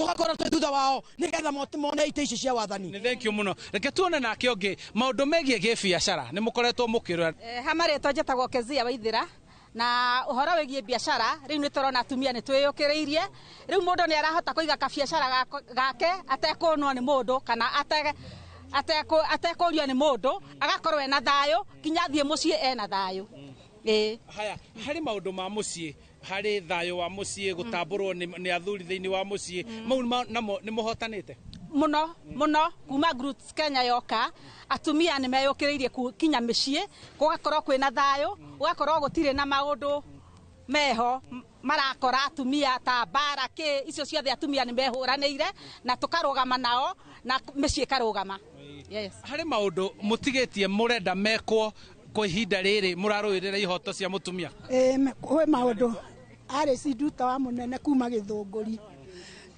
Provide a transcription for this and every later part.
tugakora twitutha wao nigetha mone ite ici cia wathani. Thank you muno. Reke tuone nake onge maundu megie gibiacara ni mukoretwo mukirora. Hamaretwo njatagwo Kezia Waithira na uhoro wigie biacara riu ni turona atumia ni twiyukiriirie riu mundu ni arahota kuiga ka biacara gake atekunwo ni mundu kana atekurio ni mundu agakorwo ena thayo kinya thie mucii ena thayo. Haya hari maundu ma mucii hari thayo wa mucii gutamburwo ni athuri thiini wa mucii mau namo ni muhotanite muno kuma Groups Kenya yoka atumia ni meyukiriirie kinya micii gugakorwo kwina thayo gugakorwo gutire na maundu meho marakora atumia ta barake icio ciothe atumia ni mehuranire na tukarugama nao na micii karugama. Yes, hari maundu mutigetie murenda mekwo kwa ihinda riri muraruirira ihoto cia mutumia. Kwe maundu ari cinduta wa munene kuma Githunguri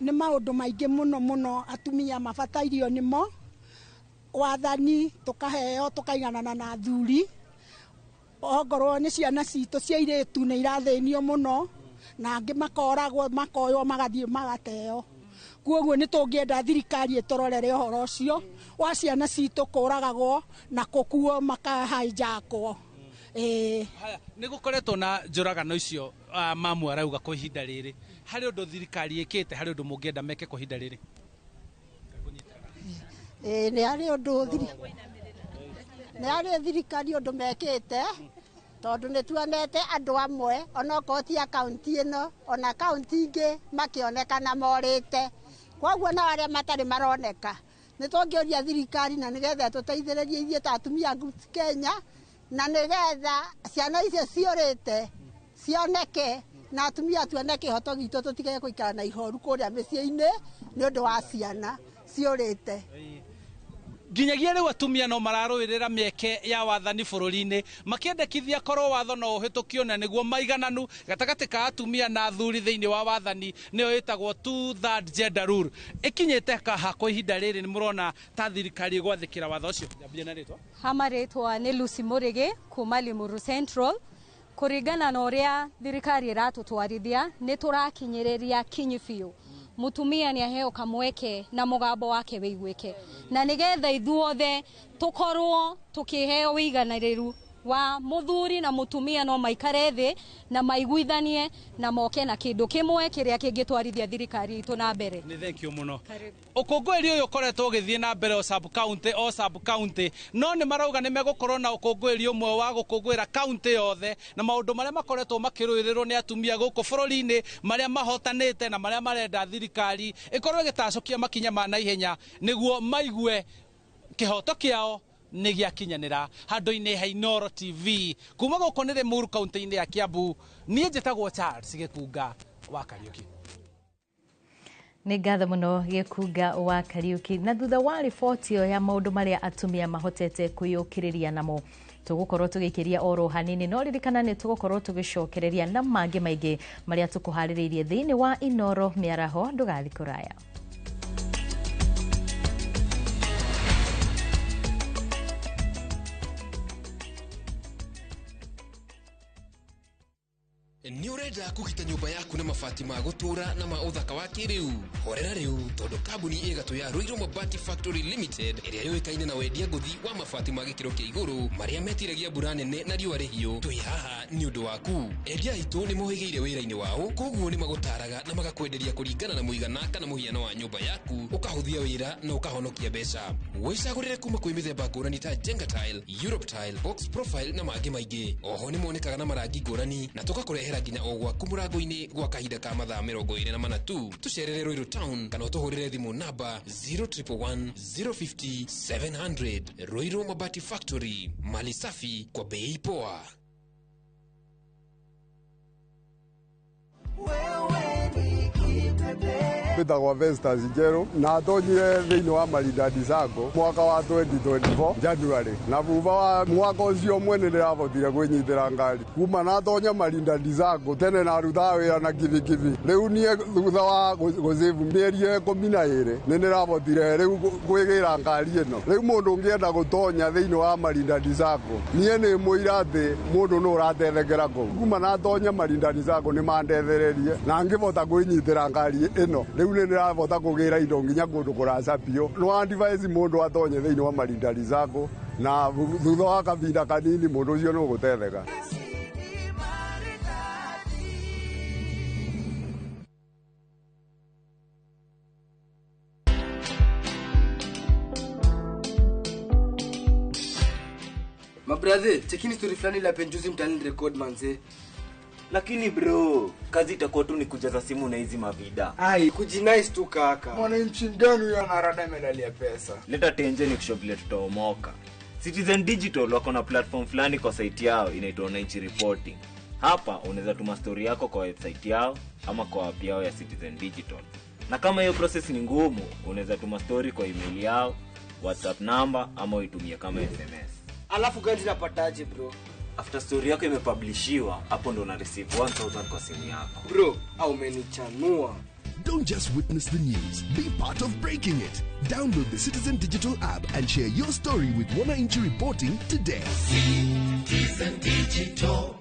ni maundu maingi muno atumia mabatairio nimo wathani tukaheo tukaiganana na athuri ogorwo ni ciana citu cia iritu ni irathenio muno na angi makoragwo makoywo magathie magateo. Kuoguo ni tungienda thirikari itororere uhoro ucio wa ciana citu kuragagwo na kukuo makahijakwo. Haya ni gukoretwo na njuragano icio mamu arauga kwa ihinda riri hari undu thirikari ikite hari undu mungienda meke kwa ihinda riri. Ni hari undu thirikari undu mekite tondu ni tuonete andu amwe ona koti ya county ino ona county ingi makionekana morite. Koguo na aria matari maroneka ni tungioria thirikari na nigetha tuteithiririe ithie ta atumia Groups Kenya na nigetha ciana icio ciurite cioneke na atumia tuoneke ihoto gitu tutige guikara na ihoru kuria micii-ini ni undu wa ciana ciurite. Nginyagia riu atumia no mararuirira mieke ya wathani bururi-ini makiendekithia korwo watho no uhitukio na niguo maigananu gatagati ka atumia na athuri thiini wa wathani niyo itagwo 2/3 gender rule ikinyite kaha kwa ihinda riri ni murona ta thirikari gwathikira watho ucio. Hamaretwa ni Lucy Murigi kuma Limuru Central. Kuringana na uria thirikari iratutwarithia ni turakinyiriria kinyi biu mutumia ni aheo kamweke na mugambo wake wiguike na nigetha ithuothe tukorwo tukiheo wiganiriru wa muthuri na mutumia no maikare thi na maiguithanie na moke na kindu kimwe kiria kingitwarithia thirikari itu na mbere. Ni thank you muno. Ukungwiri uyu koretwo githie na mbere o sub county no ni marauga ni megukorwo na ukungwiri umwe wa gukungwira county yothe na maundu maria makoretwo makiruirirwo ni atumia guku bururi-ini maria mahotanite na maria marenda thirikari ikorwo igitacokia makinya ma naihenya niguo maigue kihoto kiao ni giakinyanira. Handu-ini ha Inooro TV kuma guko ni Limuru county-ini ya Kiambu nie njitagwo Charles Gikunga wa Kariuki. Ni ngatho muno Gikunga wa Kariuki. Na thutha wa riboti ya maundu maria atumia mahotete kuyukiriria namo tugukorwo tugikiria oro hanini no ririkana ni tugukorwo tugicokereria na mangi maingi maria tukuhaririirie thiini wa Inooro miaraho ndugathi kuraya. Ni urenda kugita nyumba yaku na mabati ma gutura na ma uthaka wa kiriu horera riu tondu kambuni igatu ya Ruiru Mabati Factory Limited iria yoikaine na wendia nguthi wa mabati ma gikiro kia iguru maria metiragia mbura nene na riua rihiu twi haha ni undu waku. Endia itu ni mohigeire wira-ini wao koguo ni magutaraga na magakwenderia kuringana na muigana kana muhiano wa nyumba yaku ukahuthia wira na ukahonokia mbeca. Wicagurire kuma kwi mithemba ngurani ta Jenga Tile, Europe Tile, Box Profile na mangi maingi. Oho ni monekaga na marangi ngurani na tugakurehera nginya o gwaku murango-ini gwa kahinda ka mathaa 24 tu. Tucerere Ruiru Town kana utuhurire thimu namba 0111 050 700. Ruiru Mabati Factory, mali safi kwa bei poa. Bitagwa Vestas Njeru na ndonyire thiini wa Marindadi Sacco mwaka wa 2024 January na thutha wa mwaka ucio mwene ndirahotire kwinyitira ngari kuma na ndonya Marindadi Sacco tene na ruta wira na kibikibi riu nie thutha wa gucivu mieri 12 ni ndirahotire riu kwigira ngari ino riu mundu ungienda gutonya thiini wa Marindadi Sacco nie ni muira ati mundu no uratethekera kuma na ndonya Marindadi Sacco ni mandethererie na ngivota kwinyitira ngari ĩno rĩu nĩ ndĩrabota kũgĩra indo nginya kũndũ kũracapio no advise mũndũ atonye thĩinĩ wa Marindari Sacco na thutha wa kahinda kanini mũndũ ũcio no gũtetheka. Mabrother, chekini story fulani la penjuzi mtani record manze. Lakini bro, kazi itakuwa tu ni kujaza simu na hizi mavida. Ai, kujinice tu kaka. Mwananchi gani huyo anarada medalia pesa? Leta tenje ni kushobile tutaomoka. Citizen Digital wako na platform fulani kwa site yao inaitwa Wananchi Reporting. Hapa unaweza tuma story yako kwa website yao ama kwa app yao ya Citizen Digital. Na kama hiyo process ni ngumu, unaweza tuma story kwa email yao, WhatsApp number ama uitumie kama SMS. Alafu gani napataje bro? After story yako imepublishiwa, hapo ndo una receive 1000 kwa simu yako. Bro, au umenichanua. Don't just witness the news, be part of breaking it. Download the Citizen Digital app and share your story with Wananchi Reporting today. Citizen Digital.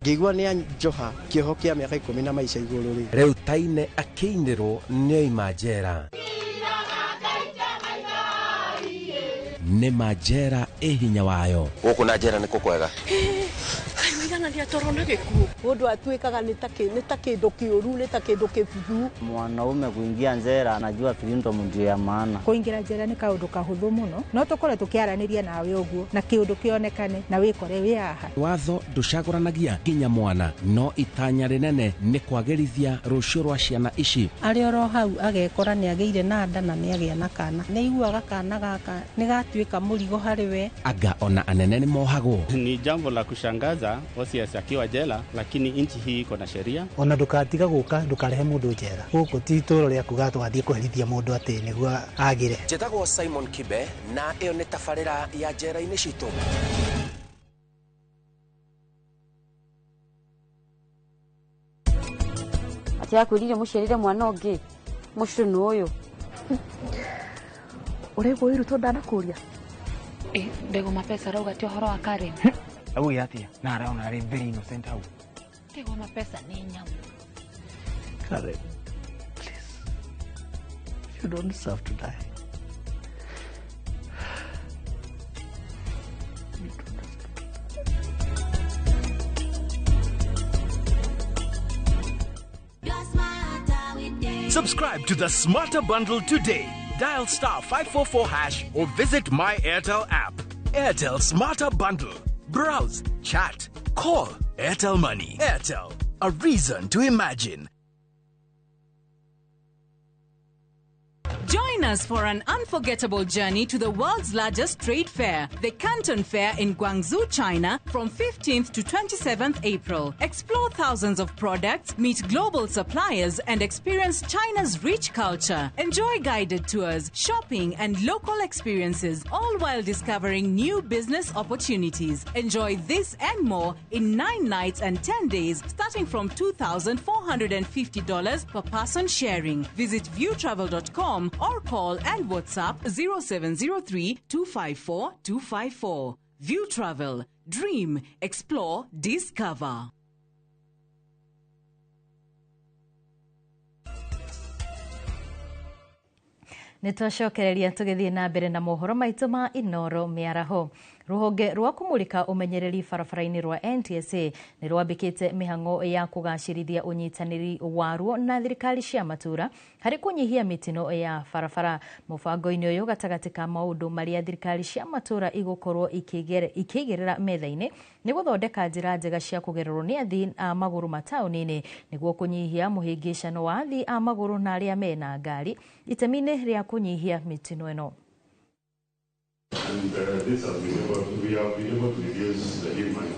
Ngigua nĩ anjoha kĩoho kĩa mĩaka 10 na maisha igũrũ rĩ. Rĩu Taine akĩinĩrwo nĩoima njera. Nĩ majera hinya wayo. Gũkũ na njera nĩ kũkwega. Kaimigana ndia torona gĩkuũ. Mũndũ atuĩkaga nĩ ta kĩndũ kĩũru, nĩ ta kĩndũ kĩbuthu. Mwanaume kuingia njera anajua viundo mndu ya maana. Kuingira njera nĩ kaũndũ kahũthũ mũno. No tũkore tũkĩaranĩria nawe ũguo na kĩũndũ kĩonekane na wĩkore wĩ haha. Watho ndũcagũranagia nginya mwana, no itanya rĩnene nĩ kwagĩrithia rũciũ rwa ciana ici. Arĩ oro hau agekora nĩ agĩire na nda na nĩ agĩa na kana. Nĩ iguaga kana gaka nĩ gatuĩka mũrigo harĩ we. Anga ona anene nĩ mohagwo. Ni jambo la kushangaza OCS akiwa jela, lakini nchi hii iko na sheria. Ona ndukatiga guka ndukarehe mundu njera. Guku ti itũũro rĩa kuga twathie kũherithia mundu atĩ nĩguo agire. Njĩtagwo Simon Kibe na ĩyo nĩ tabarĩra ya njera-inĩ citũ. Ati akwirire mucerire mwana ũngĩ. Mũcũ nĩ ũyũ. Ũrego iruto ndanakuria. Ndego mapesa rauga ti ũhoro wa Karen. Au yatia na araona ari very innocent au. Ndego mapesa ni nyamu. Karen, please. You don't deserve to die. Subscribe to the Smarter Bundle today. Dial *544# or visit My Airtel app. Airtel Smarter Bundle. Browse, chat, call. Airtel Money. Airtel. A reason to imagine. Join us for an unforgettable journey to the world's largest trade fair, the Canton Fair in Guangzhou, China, from 15th to 27th April. Explore thousands of products, meet global suppliers, and experience China's rich culture. Enjoy guided tours, shopping, and local experiences, all while discovering new business opportunities. Enjoy this and more in 9 nights and 10 days, starting from $2,450 per person sharing. Visit viewtravel.com or call and WhatsApp 0703 254 254. View Travel. Dream, explore, discover. Nitwacokereria tugithie na mbere na mohoro maitu ma Inoro miaraho. Ruhonge rwa kumulika umenyereri barabara-ini rwa NTSA ni rwambikite mihango ya kugacirithia unyitaniri waruo na thirikari cia matura hari kunyihia mitino ya barabara. Mubango-ini uyu gatagati ka maundu maria thirikari cia matura igukorwo ikigerera metha-ini ni guthondeka njira njega cia kugererwo ni athii a maguru matauni-ini niguo kunyihia muhingicano wa athii a maguru na aria mena ngari itemi-ini ria kunyihia mitino ino. And we have been able to reduce the demand.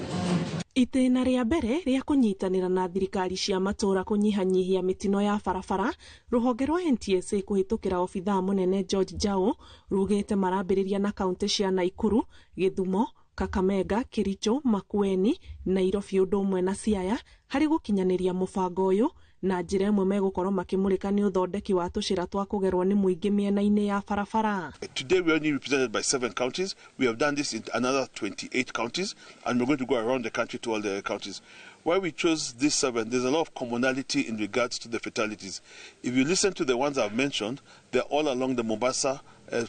Itena ria mbere ria kunyitanira na thirikari cia matura kunyihanyihia mitino ya barabara, ruhonge rwa NTSA kuhitukira obithaa munene George Jao rugite marambiriria na kaunti cia Naikuru, Githumo, Kakamega, Kericho, Makueni, Nairobi undu umwe na Siaya hari gukinyaniria mubango uyu na njira imwe megukorwo makimurika ni uthondeki wa tucira twa kugerwo ni muingi miena-ini ya barabara. Today we are only represented by 7 counties. We have done this in another 28 counties and we're going to go around the country to all the counties. Why we chose these 7, there's a lot of commonality in regards to the fatalities. If you listen to the ones I've mentioned, they're all along the Mombasa,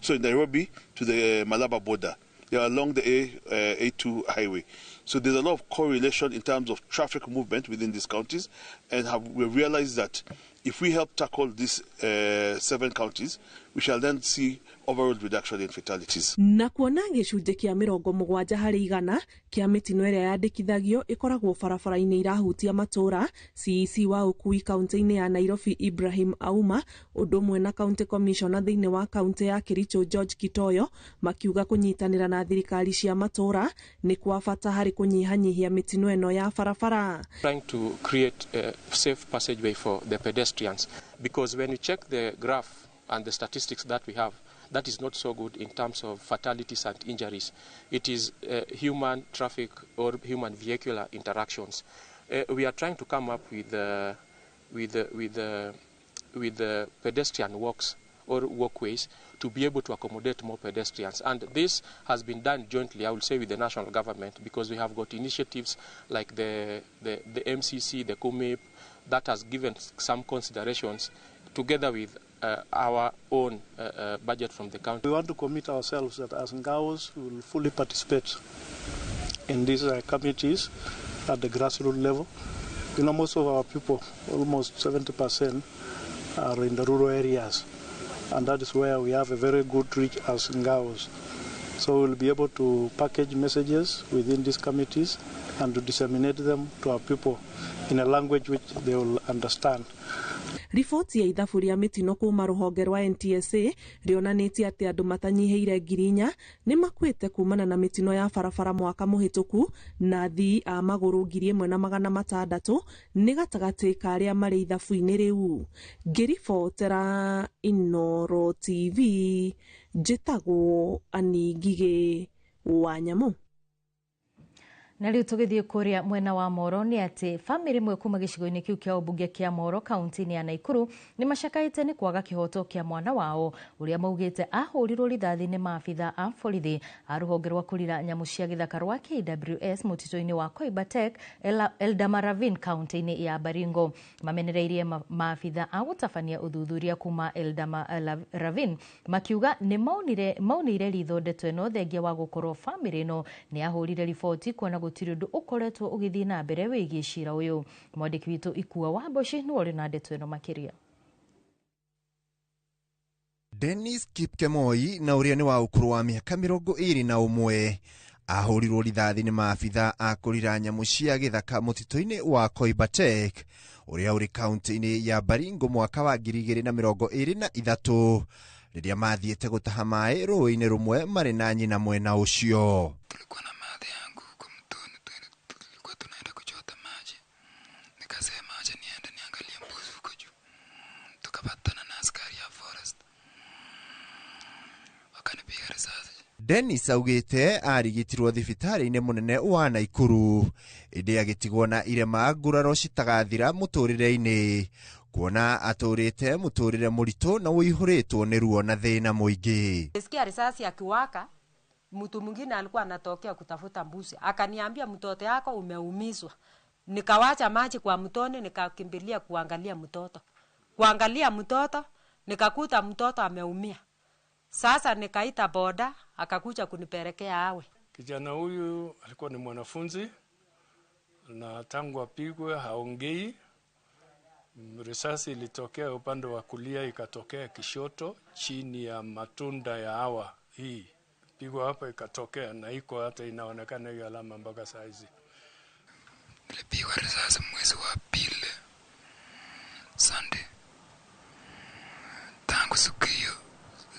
Nairobi to the Malaba border. They are along the A2 highway. So there's a lot of correlation in terms of traffic movement within these counties, and we realized that if we help tackle these 7 counties, we shall then see overall reduction in fatalities. Na kuona gĩcunjĩ kĩa 70% kĩa mĩtino ĩrĩa yandĩkithagio ĩkoragwo barabara-inĩ irahutia matũra, CEC wa ũkui kaunti-inĩ ya Nairobi Ibrahim Auma, ũndũ ũmwe na county commissioner thĩinĩ wa kaunti ya Kericho George Kitoyo, makiuga kũnyitanĩra na thirikari cia matũra nĩ kwa bata harĩ kũnyihanyihia mĩtino ĩno ya barabara. Trying to create a safe passageway for the pedestrians, because when you check the graph and the statistics that we have, that is not so good in terms of fatalities and injuries. It is human traffic or human vehicular interactions. We are trying to come up with the pedestrian walks or walkways to be able to accommodate more pedestrians. And this has been done jointly, I will say, with the national government, because we have got initiatives like the MCC, the COMEP, that has given some considerations together with our own budget from the county. We want to commit ourselves that as Ngaos we will fully participate in these committees at the grassroots level. You know, most of our people, almost 70%, are in the rural areas, and that is where we have a very good reach as Ngaos. So we'll be able to package messages within these committees and to disseminate them to our people in a language which they will understand. Riboti ya ithabu rĩa mĩtino kuuma rũhonge rwa NTSA rĩonanĩtie atĩ andũ matanyihĩire 4,000 nĩ makuĩte kumana na mĩtino ya barabara mwaka mũhĩtũku, na athii a magũrũ 1,600 nĩ gatagatĩ ka arĩa marĩ ithabu-inĩ rĩu. Ngĩribotera Inooro TV, njĩtagwo Annie Ngigĩ wa Nyamũ. Na rĩu tũgĩthiĩ kũrĩa mwena wa Moro nĩ atĩ famĩlĩ imwe kuma gĩcigo-inĩ kĩu kĩa ũmbunge kĩa Moro kaunti-inĩ ya Naikuru nĩ macakaĩte nĩ kwaga kĩhoto kĩa mwana wao ũrĩa maugĩte ahũrirwo rithathi nĩ maabitha a borithi a rũhonge rwa kũrira nyamũ cia gĩthaka rwa KWS mũtitũ-inĩ wa Koibatek Eldama Ravine kaunti-inĩ ya Baringo. Mamenereirie maabitha a gũtabania ũthuthuria kuma Eldama Ravine makiuga nĩ maunire ritho ndeto ĩno thengia wa gũkorwo famĩlĩ ĩno nĩ ahũrire riboti kuona gũtirĩ ũndũ ũkoretwo ũgĩthiĩ na mbere wĩgiĩ cira ũyũ. Mwandĩki witũ Ikua wa Mboci nĩ ũrĩ na ndeto ĩno makĩria. Dennis Kipkemoi na ũrĩa nĩ wa ũkũrũ wa mĩaka 21 ahũrirwo rithathi nĩ maabitha a kũrira nyamũ cia gĩthaka mũtitũ-inĩ wa Koibatek ũrĩa ũrĩ kaunti-inĩ ya Baringo mwaka wa 2023 rĩrĩa mathiĩte gũtaha maĩ rũĩ-inĩ rũmwe marĩ na nyina mwena ũcio. Dennis augĩte arigitirwo thibitarĩ-inĩ mũnene wa Naikuru ĩndĩ agĩtigwo na irema nguraro citagathira mũtũrĩre-inĩ kuona atũrĩte mũtũrĩre mũritũ na ũihũrĩtwo nĩ ruo na thĩna mũingĩ. Nisikia risasi akiwaka, mtu mwingine alikuwa anatokea kutafuta mbuzi, akaniambia mtoto yako umeumizwa. Nikawacha maji kwa mtoni, nikakimbilia kuangalia mtoto, nikakuta mtoto ameumia. Sasa nikaita boda akakuja kunipelekea awe. Kijana huyu alikuwa ni mwanafunzi na tangu apigwe haongei. Risasi ilitokea upande wa kulia ikatokea kishoto chini ya matunda ya hawa hii. Pigwa hapa ikatokea na iko hata inaonekana hiyo alama mpaka saa hizi. Nilipigwa risasi mwezi wa pili Sunday. Tangu siku hiyo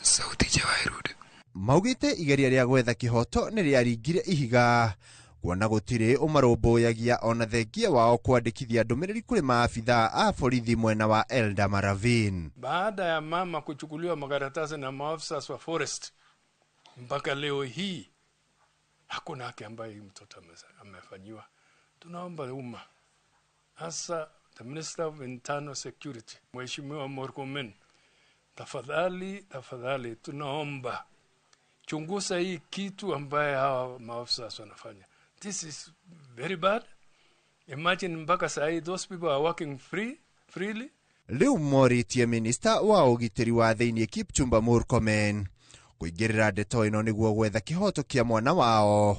sauti jawairudi. Maugĩte igeria rĩa gwetha kĩhoto nĩ rĩaringire ihiga kuona gũtirĩ ũmarũmbũyagia ona thengia wao kwandĩkithia ndũmĩrĩri kũrĩ maabitha a borithi mwena wa Eldama Ravine. Baada ya mama kuchukuliwa makaratasi na maafisa wa forest, mpaka leo hii hakuna haki ambayo mtoto amefanyiwa. Tunaomba umma, hasa the Minister of Internal Security, Mheshimiwa Murkomen, tafadhali tunaomba chunguza hii kitu ambaye hawa maafisa wanafanya. This is very bad Imagine mpaka sahi those people are working freely. Riu moritie minista wa ugitiri wa thiini Kipchumba Murkomen kuingirira ndeto ino niguo gwetha kihoto kia mwana wao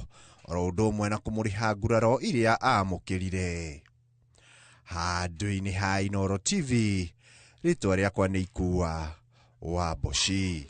oro undu umwe na kumuriha nguraro iria amukirire. Handu-ini ha Inooro TV, ritwa riakwa ni Ikua wa Boshi.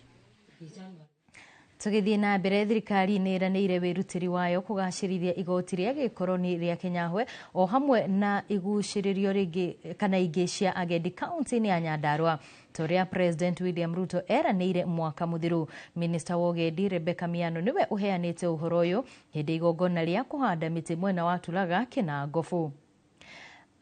Tugithii na mbere, thirikari nĩ ĩranĩire wĩrutĩri wayo kũgacĩrithia igoti rĩa gĩkoroni rĩa Kenyahwe o hamwe na igucĩrĩrio rĩngĩ kana ingĩ cia agendi kaunti-inĩ ya Nyandarua. Toria President William Ruto eranĩire mwaka muthiru. Minister wa ugendi Rebecca Miano niwe uheanĩte ũhoro ũyũ hĩndĩ igongona rĩa kũhanda mĩtĩ mwena wa Tulaga Kinangofu.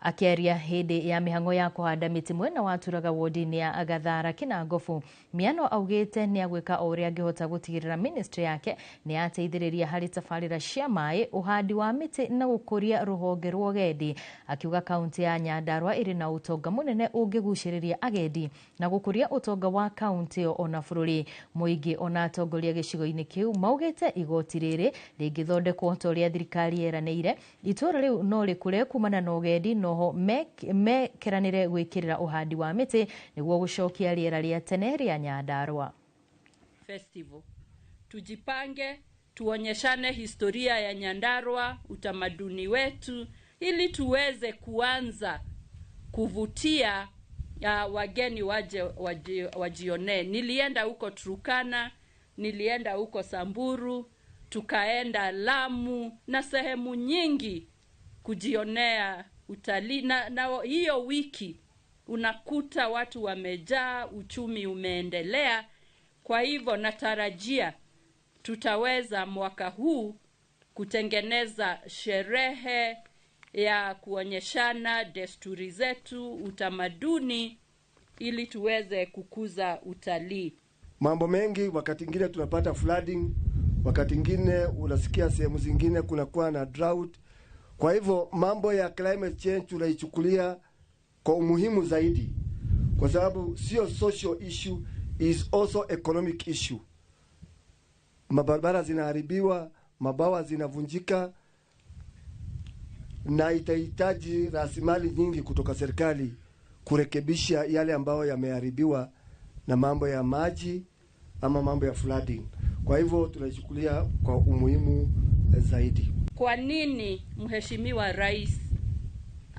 Akiaria hĩndĩ ya mĩhang'o ya kũhanda mĩtĩ mwena wa Tulaga ward-inĩ ya Agathara Kinangofu, Miano augĩte nĩ agwĩka o ũrĩa angĩhota gũtigĩrĩra ministry yake nĩ yateithĩrĩria harĩ tabarĩra cia maĩ, ũhandi wa mĩtĩ na gũkũria rũhonge rwa ugendi. Akiuga kaunti ya Nyandarua ĩrĩ na ũtonga mũnene ũngĩgucĩrĩria agendi na gũkũria ũtonga wa kaunti ĩyo ona bũrũri. Mũingĩ ona atongoria gĩcigo-inĩ kĩu maugĩte igoti rĩrĩ rĩngĩthondekwo ta ũrĩa thirikari yeranĩire, itũra rĩu no rĩkũre kumana na ugendi noho mekeranire gwĩkĩrĩra uhandi wa mĩtĩ nĩguo gũcokia rĩera rĩa tene rĩa Nyandarua. Festival. Tujipange, tuonyeshane historia ya Nyandarua, utamaduni wetu, ili tuweze kuanza kuvutia wageni wajione. Nilienda huko Turkana, nilienda huko Samburu, tukaenda Lamu na sehemu nyingi kujionea utalii na hiyo wiki unakuta watu wamejaa, uchumi umeendelea. Kwa hivyo natarajia tutaweza mwaka huu kutengeneza sherehe ya kuonyeshana desturi zetu, utamaduni, ili tuweze kukuza utalii. Mambo mengi, wakati mwingine tunapata flooding, wakati mwingine unasikia sehemu zingine kunakuwa na drought. Kwa hivyo mambo ya climate change tunaichukulia kwa umuhimu zaidi, kwa sababu sio social issue, is also economic issue. Mabarabara zinaharibiwa, mabawa zinavunjika, na itahitaji rasilimali nyingi kutoka serikali kurekebisha yale ambayo yameharibiwa na mambo ya maji ama mambo ya flooding. Kwa hivyo tunaichukulia kwa umuhimu zaidi. Kwa nini Mheshimiwa Rais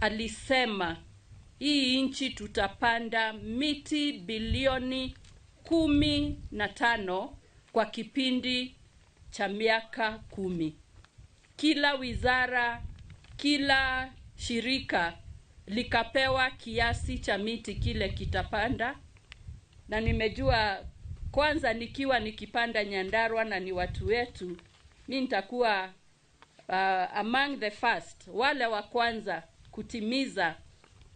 alisema hii nchi tutapanda miti bilioni 15 kwa kipindi cha miaka 10? Kila wizara, kila shirika likapewa kiasi cha miti kile kitapanda, na nimejua kwanza nikiwa nikipanda Nyandarua na ni watu wetu, mimi nitakuwa among the first, wale wa kwanza kutimiza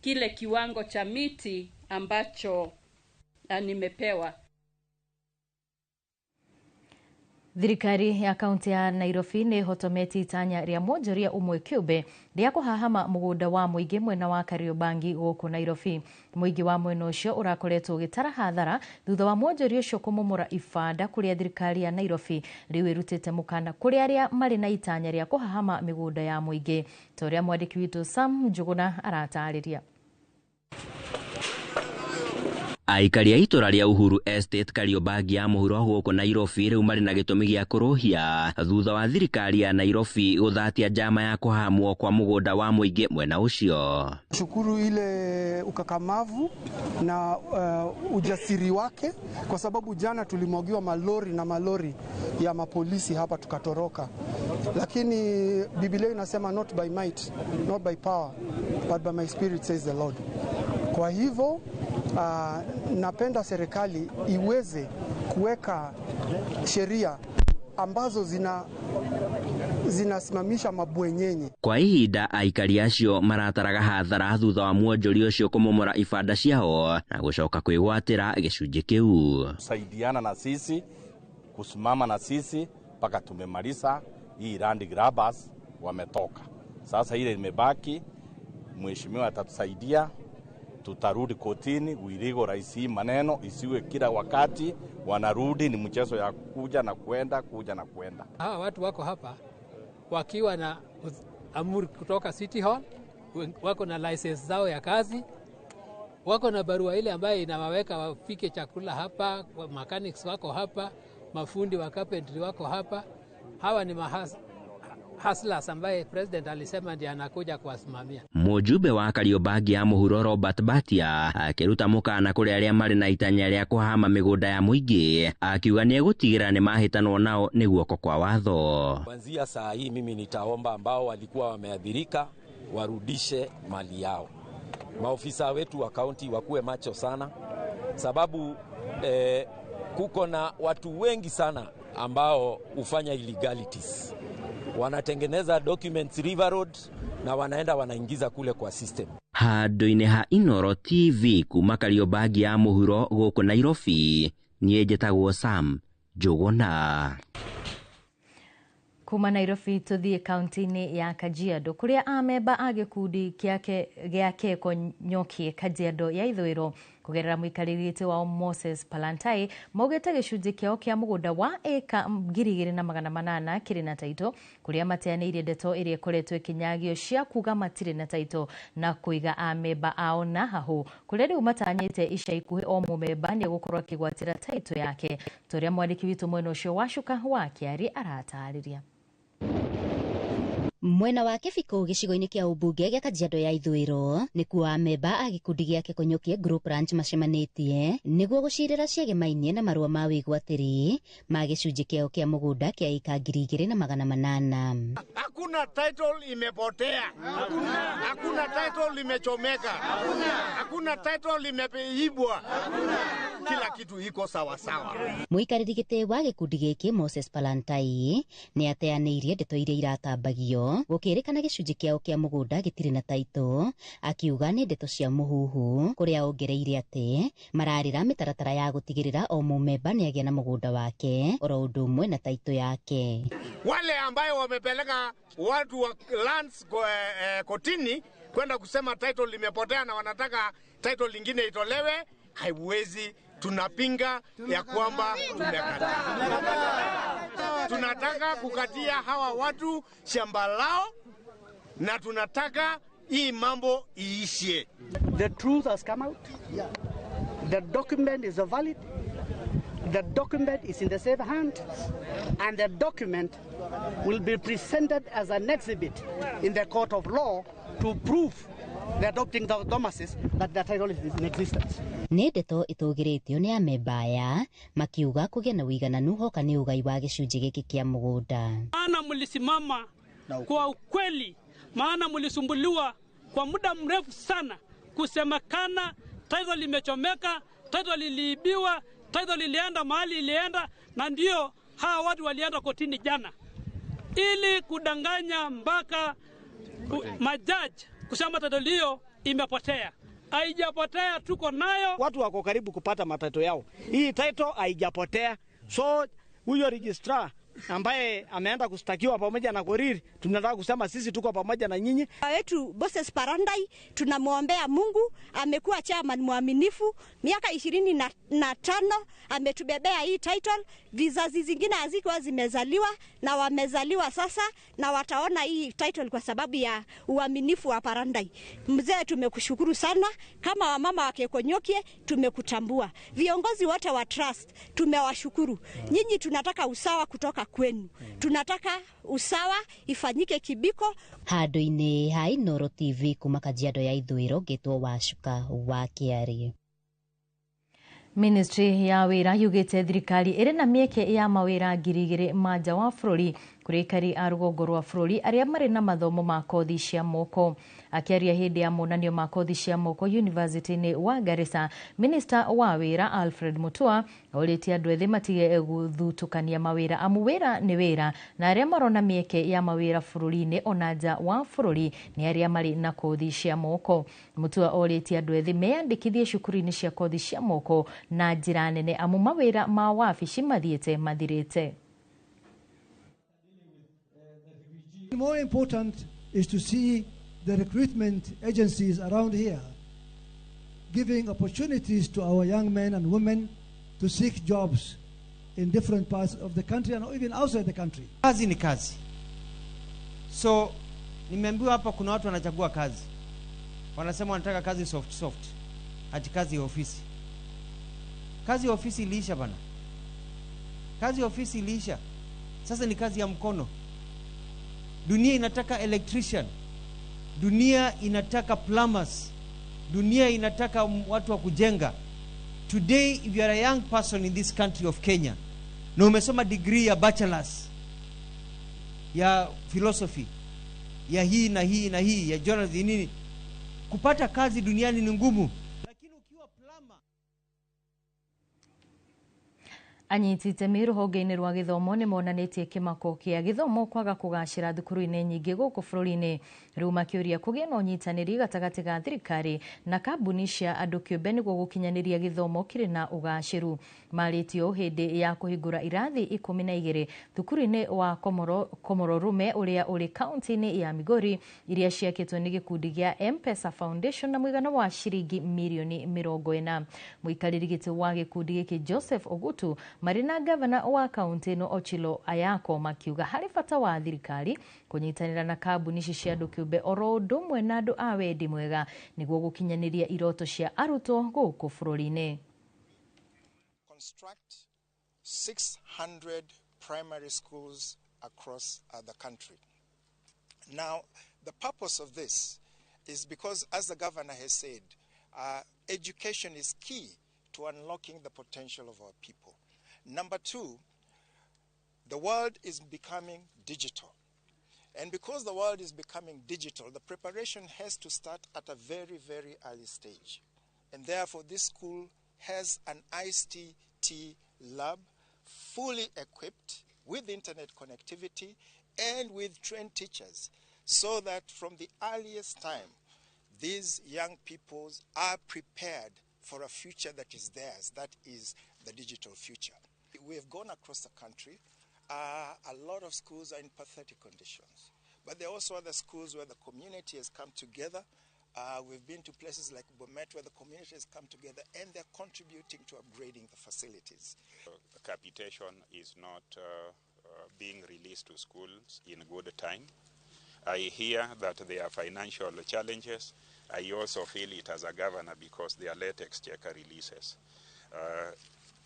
kile kiwango cha miti ambacho nimepewa. Thirikari ya kaunti ya Nairobi nĩ hotometi itanya rĩa mwonjoria ũmwe kĩũmbe rĩa kũhahama mũgũnda wa mũingĩ mwena wa Kariobangi gũkũ Nairobi. Mũingĩ wa mwena ũcio ũrakoretwo ũgĩtara hathara thutha wa mwonjoria ũcio kũmomora ibanda kũrĩa thirikari ya Nairobi rĩu ĩrutĩte mũkana kũrĩ arĩa marĩ na itanya rĩa kũhahama mĩgũnda ya mũingĩ. Ta ũrĩa mwandĩki witũ Sam Njuguna aratarĩria. Aikari a itora rĩa Uhuru Estate Kariobangi ya mũhuro gũkũ Nairobi rĩu marĩ na gĩtũmi gĩa kũrũhia thutha wa thirikari ya Nairobi gũthatia njama ya kũhamwo kwa mũgũnda wa mũingĩ mwena ũcio. Shukuru ile ukakamavu na ujasiri wake, kwa sababu jana tulimwagiwa malori ya mapolisi hapa tukatoroka. Lakini Biblia inasema not by might, not by power, but by my spirit says the Lord. Kwa hivyo napenda serikali iweze kuweka sheria ambazo zinasimamisha mabwenyenye. Kwa ihinda aikari acio marataraga hathara thutha wa mwonjoria ũcio kũmomora ibanda ciao na gũcoka kwĩgwatĩra gĩcunjĩ kĩu. Kusaidiana na sisi, kusimama na sisi mpaka tumemaliza hii land grabbers wametoka. Sasa ile imebaki, mheshimiwa atatusaidia, tutarudi kotini, uiligo raisi maneno isiwe kila wakati wanarudi, ni mchezo ya kuja na kwenda. Hawa watu wako hapa wakiwa na amuri kutoka City Hall wako na license zao ya kazi, wako na barua ile ambayo inawaweka wafike chakula hapa, mechanics wako hapa, mafundi wa carpentry wako hapa. Hawa ni hustlers ambaye president alisema ndiye anakuja kuwasimamia. Mujumbe wa Kariobangi ya muhuro Robert Batia akiruta mukana kuri aria mari na itanya ria kuhama migunda ya muingi, akiuga ni egutigira ni mahitanwo nao ni guoko kwa watho. Kuanzia saa hii mimi nitaomba ambao walikuwa wameadhirika warudishe mali yao. Maofisa wetu wa kaunti wakuwe macho sana, sababu kuko na watu wengi sana ambao hufanya illegalities. Wanatengeneza documents River Road na wanaenda wanaingiza kule kwa system. Handu-ini ha Inooro TV kuma Kariobangi ya muhuro guku Nairobi, nie njĩtagwo Sam Njuguna. Kuma Nairobi tuthie kaunti-ini ya Kajiado kuria amemba a gikundi giake Konyokie Kajiado ya ithwiro kugerera muikarĩri wa Moses Palantai maugĩte gĩcunjĩ kĩao kĩa mũgũnda wa eka 2,800 kĩrĩ na taito kuria mateanĩirie ndeto ĩrĩa ĩkoretwo ĩkĩnyagio cia kuga matirĩ na taito na kũiga amemba ao na hahu kuria rĩu matanyĩte ica ikuhĩ o mũmemba nĩ gũkorwo akĩgwatĩra taito yake toria mwandĩki witũ mwena ũcio wa Cuka wa Kĩari aratarĩria. Mwena wa Kĩbiko gĩcigo-inĩ kĩa ũmbunge gĩa Kajiado ya ithwĩro nĩkuo amemba a gĩkundi gĩake Konyokie Group Ranch macemanĩtie nĩguo gũcirĩra ciagemainie na marũa ma wĩgwatĩri ma gĩcunjĩ kĩao kĩa mũgũnda kĩa eka 2,800. Hakuna title imepotea, hakuna title imechomeka, hakuna title imeibwa, kila kitu iko sawa sawa. Mũikarĩri gĩtĩ wa gĩkundi gĩkĩ Moses Palantai nĩ ateanĩirie ndeto iria iratambagio gũkĩrĩkana gĩcunjĩ kĩao kĩa mũgũnda gĩtirĩ na taito, akiuga nĩ ndeto cia mũhuhu kũrĩa ongereire atĩ mararĩra mĩtaratara ya gũtigĩrĩra o mũmemba nĩ agĩa na mũgũnda wake oro ũndũ ũmwe na taito yake. Wale ambayo wamepeleka watu wa lands kotini kwenda kusema title limepotea na wanataka title lingine itolewe, haiwezi. Tunapinga ya kwamba tunataka kukatia hawa watu shamba lao na tunataka hii mambo iishe. The truth has come out. The document is valid. The document is in the safe hand, and the document will be presented as an exhibit in the court of law to prove the adopting the Thomases that the title is in existence. Nĩ ndeto itũgĩrĩtio nĩ amemba aya makiuga kũgĩa na ũigananu hoka nĩ ũgai wa gĩcunjĩ gĩkĩ kĩa mũgũnda. Maana mlisimama kwa ukweli, maana mlisumbuliwa kwa muda mrefu sana kusemekana title limechomeka, title liliibiwa, title lilienda mahali ilienda, na ndio hawa watu walienda kotini jana ili kudanganya mpaka majaji kusema title hiyo imepotea. Haijapotea, tuko nayo. Watu wako karibu kupata matato yao. Hii title haijapotea. So huyo registrar ambaye ameenda kustakiwa pamoja na Korir, tunataka kusema sisi tuko pamoja na nyinyi. Wetu Moses Palantai tunamwombea Mungu, amekuwa chairman mwaminifu miaka 25, ametubebea hii title. Vizazi zingine hazikuwa zimezaliwa na wamezaliwa sasa na wataona hii title kwa sababu ya uaminifu wa Palantai. Mzee, tumekushukuru sana. Kama wamama wa Konyokie tumekutambua. Viongozi wote wa trust tumewashukuru. Nyinyi tunataka usawa kutoka kwenu. Tunataka usawa ifanyike Kibiko. Handũ-inĩ ha Inooro TV kuma Kajiado ya ithwĩro ngĩtwo wa Cuka wa Kĩari. Ministry ya wĩra yugĩte thirikari ĩrĩ na mĩeke ya mawĩra 2,000 manja wa bũrũri kũrĩ aikari a rũgongo rwa bũrũri arĩa marĩ na mathomo ma kothi cia moko. Akĩaria hĩndĩ ya monanio ma kothi cia moko University-inĩ wa Garissa, Minister wa wĩra Alfred Mutua orĩtie andũ ethĩ matige gũthutũkania mawĩra amu wĩra nĩ wĩra, na arĩa marona mĩeke ya mawĩra bũrũri-inĩ ona nja wa bũrũri nĩ arĩa marĩ na kothi cia moko. Mutua orĩtie andũ ethĩ meyandĩkithie cukuru-inĩ cia kothi cia moko na njĩra nene amu mawĩra ma wabici mathiĩte mathirĩte. More important is to see the recruitment agencies around here giving opportunities to our young men and women to seek jobs in different parts of the country and even outside the country. Kazi ni kazi. So nimeambiwa hapa kuna watu wanachagua kazi. wanasema wanataka kazi soft, hati kazi ya ofisi. Kazi ya ofisi iliisha bana, kazi ya ofisi iliisha. Sasa ni kazi ya mkono. Dunia inataka electrician, dunia inataka plumbers, dunia inataka watu wa kujenga. Today, if you are a young person in this country of Kenya, na umesoma degree ya bachelors ya philosophy, ya hii na hii na hii, ya journalism nini, kupata kazi duniani ni ngumu. Anyitite miruhonge-inĩ rwa gĩthomo nĩ monanĩtie kĩmako kĩa gĩthomo kwaga kũgacĩra thukuru-inĩ nyingĩ gũkũ bũrũri-inĩ, rĩu makĩũria kũgĩa na ũnyitanĩri gatagatĩ ga thirikari na kambuni cia andũ kĩũmbe nĩguo gũkinyanĩria gĩthomo kĩrĩ na ũgacĩru. Marĩtio hĩndĩ ya kũhingũra irathi 12 thukuru-inĩ wa Komoro Rume ũrĩa ũrĩ kaunti-inĩ ya Migori, iria ciakĩtwo nĩ gĩkundi gĩa M-Pesa Foundation na mũigana wa ciringi mirioni 40. Mũikarĩri gĩtĩ wa gĩkundi gĩkĩ Joseph Ogutu marĩ na gavana wa kaunti ĩno Ochilo Ayako makiuga harĩ bata wa thirikari kũnyitanĩra na kambuni ici cia andũ kĩũmbe oro ũndũ ũmwe na andũ a wendi mwega nĩguo gũkinyanĩria iroto cia arutwo gũkũ bũrũri-inĩ. Construct 600 primary schools across the country. Now, the purpose of this is because, as the governor has said, education is key to unlocking the potential of our people. Number two, the world is becoming digital. And because the world is becoming digital, the preparation has to start at a very, very early stage. And therefore, this school has an ICT lab fully equipped with internet connectivity and with trained teachers, so that from the earliest time, these young people are prepared for a future that is theirs, that is the digital future. We have gone across the country. A lot of schools are in pathetic conditions, but there are also other schools where the community has come together. We've been to places like Bomet where the community has come together and they're contributing to upgrading the facilities. Capitation is not being released to schools in good time. I hear that there are financial challenges. I also feel it as a governor because there are late exchequer releases.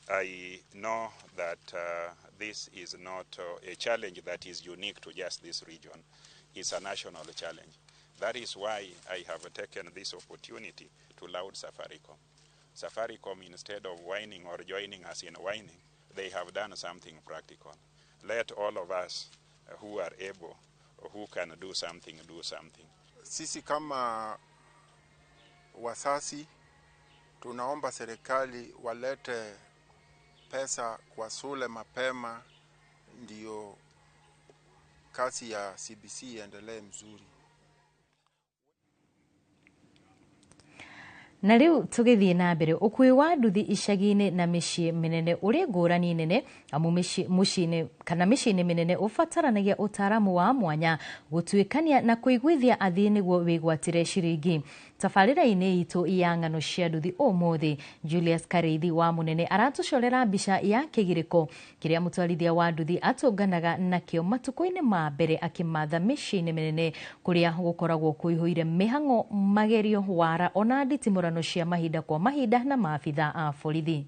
I know that this is not a challenge that is unique to just this region. It's a national challenge. That is why I have taken this opportunity to laud Safaricom. Safaricom, instead of whining or joining us in whining, they have done something practical. Let all of us who are able, who can do something, do something. Sisi kama wasasi tunaomba serikali walete pesa kwa shule mapema, ndio kazi ya CBC iendelee mzuri. Na rĩu tũgĩthiĩ na mbere, ũkui wa nduthi icagi-inĩ na mĩciĩ mĩnene ũrĩ ngũrani nene, amu mĩciĩ-inĩ mĩnene ũbataranagia ũtaaramu wa mwanya gũtuĩkania na kũiguithia athii nĩguo wĩgwatĩre ciringi. Tabarĩra-inĩ itũ ya ng'ano cia nduthi ũmũthĩ, Julius Kareithi wa Mũnene aratũcorera mbica ya kĩgirĩko kĩrĩa mũtwarithia wa nduthi atũnganaga nakĩo matukũ-inĩ ma mbere akĩmatha mĩciĩ-inĩ mĩnene kũrĩa gũkoragwo kũihũire mĩhang'o, magerio, wara ona nditimũrano cia mahinda kwa mahinda na maabitha a borithi.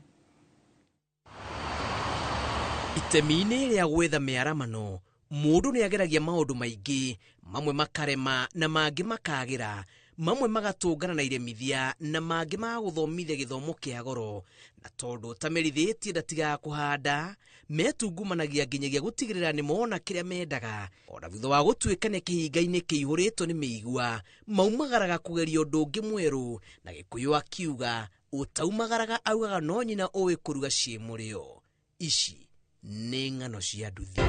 Itemi-inĩ rĩa gwetha mĩaramano, mũndũ nĩ ageragia maũndũ maingĩ, mamwe makarema na mangĩ makagĩra, mamwe magatũngana na iremithia na mangĩ magũthomithia gĩthomo kĩa goro, na tondũ tamerithĩtie ndatigaga kũhanda, metungumanagia nginyagia gũtigĩrĩra nĩ mona kĩrĩa mendaga, ona thutha wa gũtuĩkania kĩhinga-inĩ kĩihũrĩtwo nĩ mĩigua, maumagaraga kũgeria ũndũ ũngĩ mwerũ, na Gĩkũyũ akiuga ũtaumagaraga augaga no nyina ũĩ kũruga ciĩ mũrĩo. Ici nĩ ng'ano cia nduthi.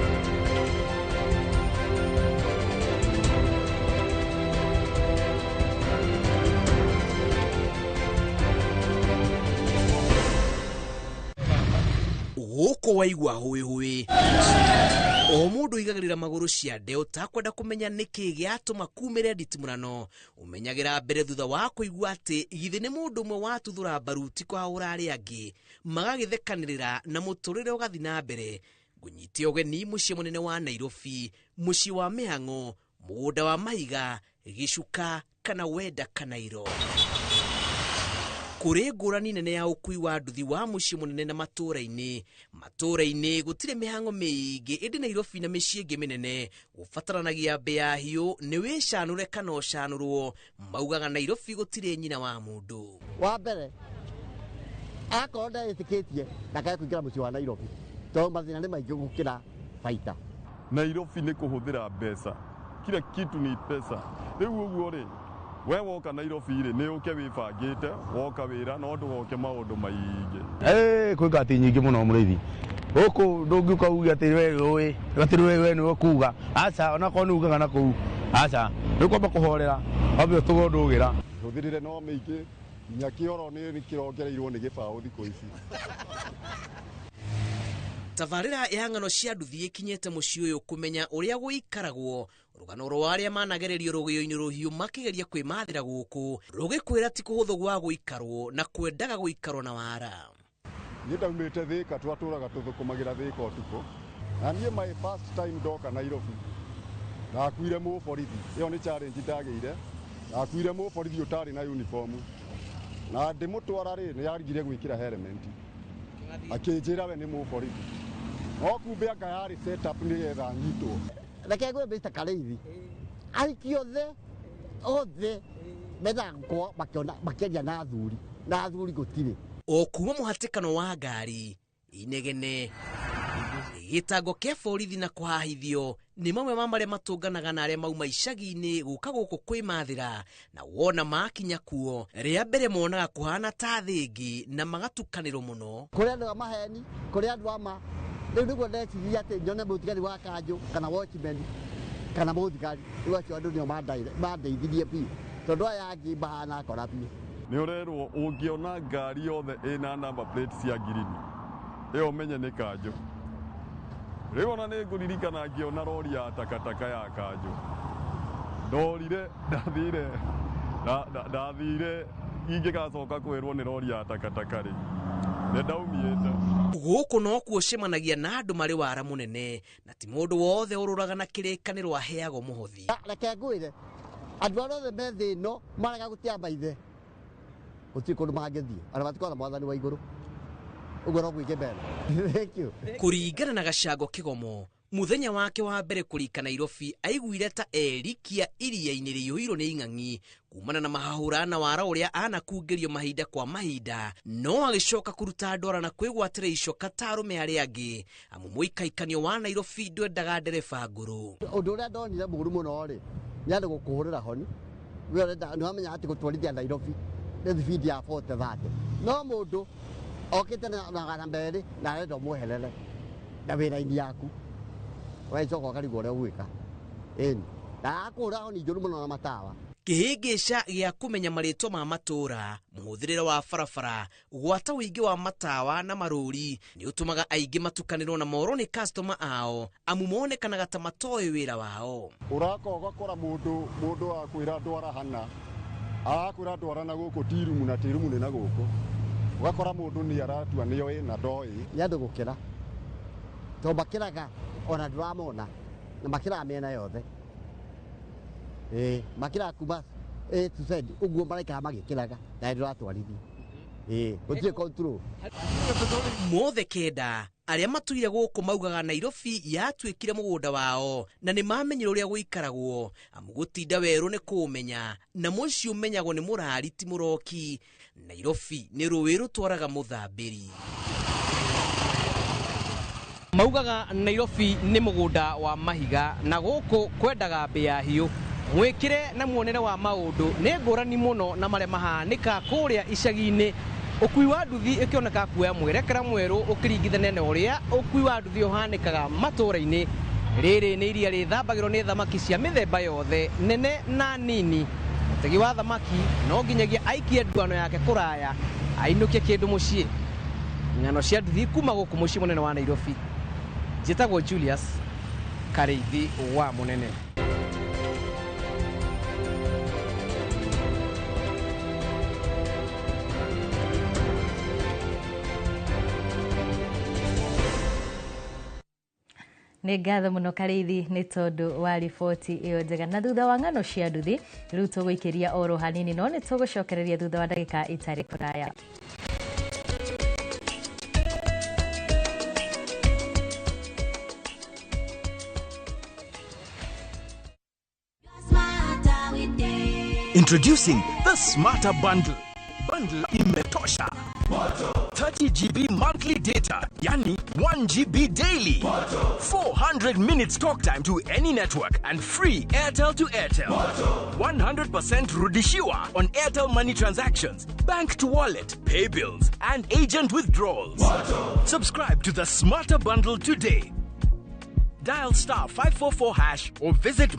Gũkũ waigua hũĩ o mũndũ igagĩrĩra magũrũ cia ndeo takwenda kũmenya nĩkĩ gĩatũma kumĩre nditimũrano, ũmenyagĩra mbere thutha wa kũigua atĩ githĩ nĩ mũndũ ũmwe watuthũra baruti kwahũra arĩa angĩ, magagĩthekanĩrĩra na mũtũrĩre ũgathi na mbere. Ngũnyitie ũgeni mũciĩ mũnene wa Nairobi, mũciĩ wa mĩhang'o, mũgũnda wa mahiga, gĩcuka, kana wenda kanairo. Kuri ngurani nene ya ukui wa nduthi wa muciĩ munene na matũra-inĩ gũtirĩ mĩhango mĩingĩ, ĩndĩ Nairobi na mĩciĩ ĩngĩ mĩnene gũbataranagia mbĩa hiũ nĩ wĩcanũre kana ũcanũrwo. Maugaga Nairobi gũtirĩ nyina wa mũndũ. Wa mbere akorwo ndaĩtĩkĩtie ndakae kũingĩra mũciĩ wa Nairobi tondũ mathĩna nĩ maingĩ gũkĩra baita. Nairobi nĩ kũhũthĩra mbeca, kila kitu ni pesa. Rĩu ũguo rĩ, we woka Nairobi rĩ nĩ ũke wĩbangĩte woka wĩra no ndũgoke maũndũ maingĩ. Kwĩ ngati nyingĩ mũno mũrĩithi gũkũ ndũngĩũka uge atĩ we ũĩ gatirĩ we nĩ ũkuga aca onakorwo nĩ ugaga na kũu aca nĩ kwamba kũhorera wambe ũtũgũndũgĩra hũthĩrĩre no mĩingĩ nginya kĩoro nĩ kĩrongereirwo nĩ gĩbaũ thikũ ici. Tabarĩra ya ng'ano cia nduthi ĩkinyĩte mũciĩ ũyũ kũmenya ũrĩa gũikaragwo. Rũgano rwa arĩa managererio rũgĩo-inĩ rũhiũ makĩgeria kwĩmathĩra gũkũ rũgĩkwĩra ti kũhũthũ gwa gũikarwo na kwendaga gũikarwo na wara. Niĩ ndaumĩte Thĩka, twatũraga tũthũkũmagĩra Thĩka ũtukũ, na niĩ my first time ndoka Nairobi ndakuire mũborithi. Ĩyo nĩ challenge ndagĩire, ndakuire mũborithi ũtarĩ na uniform, na ndĩmũtwara rĩ nĩ yarigire gwĩkĩra helmet, akĩnjĩra we nĩ mũborithi no kumbe anga yarĩ set up nĩgetha nyitwo. Reke ngwe Mr. Kareithi aiki othe methangwo makĩendia na athuri gũtirĩ. O kuma mũhatĩkano wa ngari inegene gĩtango kĩa borithi na kũhahithio nĩ mamwe ma marĩa matũnganaga na arĩa mauma icagi-inĩ gũka gũkũ kwĩmathĩra, na wona makinya kuo rĩa mbere monaga kũhana ta thĩngĩ na magatukanĩrwo mũno. Kũrĩ andũ a maheni, kũrĩ andũ ama rĩu nĩguo ndeciria atĩ nyone mũthigari wa kanjũ kana watchman kana mũthigari rĩu acio andũ nĩo mandeithirie biũ tondũ aya angĩ mahana akora biũ. Nĩ ũrerwo ũngĩona ngari yothe ĩna number plate cia ngirini ĩyo ũmenye nĩ kanjũ. Rĩu ona nĩ ngũririkana ngĩona rori ya takataka ya kanjũ, ndorire ndathire ingĩgacoka kwĩrwo nĩ rori ya takataka rĩ nĩ ndaumĩte. Gũkũ no kuo cemanagia na andũ marĩ wara mũnene na ti mũndũ wothe ũrũraga na kĩrĩkanĩro aheagwo mũhothi. Reke ngwĩre andũ arĩa othe me thĩ ĩno marega gũtia maithe gũtirĩ kũndũ mangĩthiĩ, arĩa matikona mwathani wa igũrũ. Ũguo no gwĩke mbere. Thank you. Kũringana na Gacango Kĩgomo, muthenya wake wa mbere kũrika Nairobi aiguire ta erikia iria-inĩ rĩiyũirwo nĩ ing'ang'i kumana na mahahũra na wara ũrĩa anakungĩrio mahinda kwa mahinda, no agĩcoka kũruta ndwara na kwĩgwatĩra icoka ta arũme arĩa angĩ, amu mũikaikanio wa Nairobi ndwendaga ndereba ngũrũ. Ũndũ ũrĩa ndonire mũru mũno rĩ nĩ andũ gũkũhũrĩra honi, nĩ wamenya atĩ gũtwarithia Nairobi nĩ thibindi ya 40-30, no mũndũ okĩte na gana merĩ na arenda ũmweherere na wĩra-inĩ yaku wecoka ũkarigwo ũrĩa ũgwĩka ĩni na akũhũra honi njũru mũno na matawa. Kĩhĩngĩca gĩa kũmenya marĩtwa ma matũra, mũhũthĩrĩre wa barabara, gwata ũingĩ wa matawa na marũri nĩ ũtũmaga aingĩ matukanĩrwo na morwo nĩ customer ao, amu monekanaga ta matoĩ wĩra wao. Ũraka ũgakora mũndũ akwĩra ndwara hana, akwĩra ndwara na gũkũ tirumu na tirumu nĩ na gũkũ, ũgakora mũndũ nĩ aratua nĩoĩ na ndoĩ. Nĩ andũ gũkĩra tondũ makĩraga ona ndũramona na makĩraga mĩena yothe. Makĩraga kuma A to Z ũguo maraikara magĩkĩraga na ndũratwarithia. Gũtirĩ control. Mothe kenda arĩa matuire gũkũ maugaga Nairobi yatuĩkire mũgũnda wao na nĩ mamenyire ũrĩa gũikaragwo, amu gũtinda werũ nĩ kũũmenya na mũciĩ ũmenyagwo nĩ mũrari ti mũroki. Nairobi nĩ rũĩ rũtwaraga mũthambĩri. Maugaga Nairobi nĩ mũgũnda wa mahiga na gũkũ kwendaga mbĩa hiũ. Mwĩkĩre na muonere wa maũndũ nĩ ngũrani mũno na marĩa mahanĩka kũrĩa icagi-inĩ. Ũkui wa nduthi ĩkĩoneka kuoya mwerekera mwerũ ũkĩringithania na ũrĩa ũkui wa nduthi ũhanĩkaga matũra-inĩ. Rĩrĩ nĩ iria rĩthambagĩrwo nĩ thamaki cia mĩthemba yothe, nene na nini. Mũtegi wa thamaki no nginyagia aikie nduano yake kũraya ainũkie kĩndũ mũciĩ. Ng'ano cia nduthi kuma gũkũ mũciĩ mũnene wa Nairobi. Njĩtagwo Julius Kareithi wa Mũnene. Nĩ nĩ ngatho mũno Karithi nĩ tondũ wa riboti ĩyo njega. Na thutha wa ng'ano cia nduthi rĩu tũgũikĩria oro hanini no nĩ tũgũcokereria thutha wa ndagĩka itarĩ kũraya. Introducing the Smarter Bundle. Bundle imetosha. 30 GB monthly data, yani 1 GB daily. 400 minutes talk time to any network and free Airtel to Airtel. 100% rudishiwa on Airtel money transactions, bank to wallet, pay bills, and agent withdrawals. Subscribe to the Smarter Bundle today. Dial *544# or visit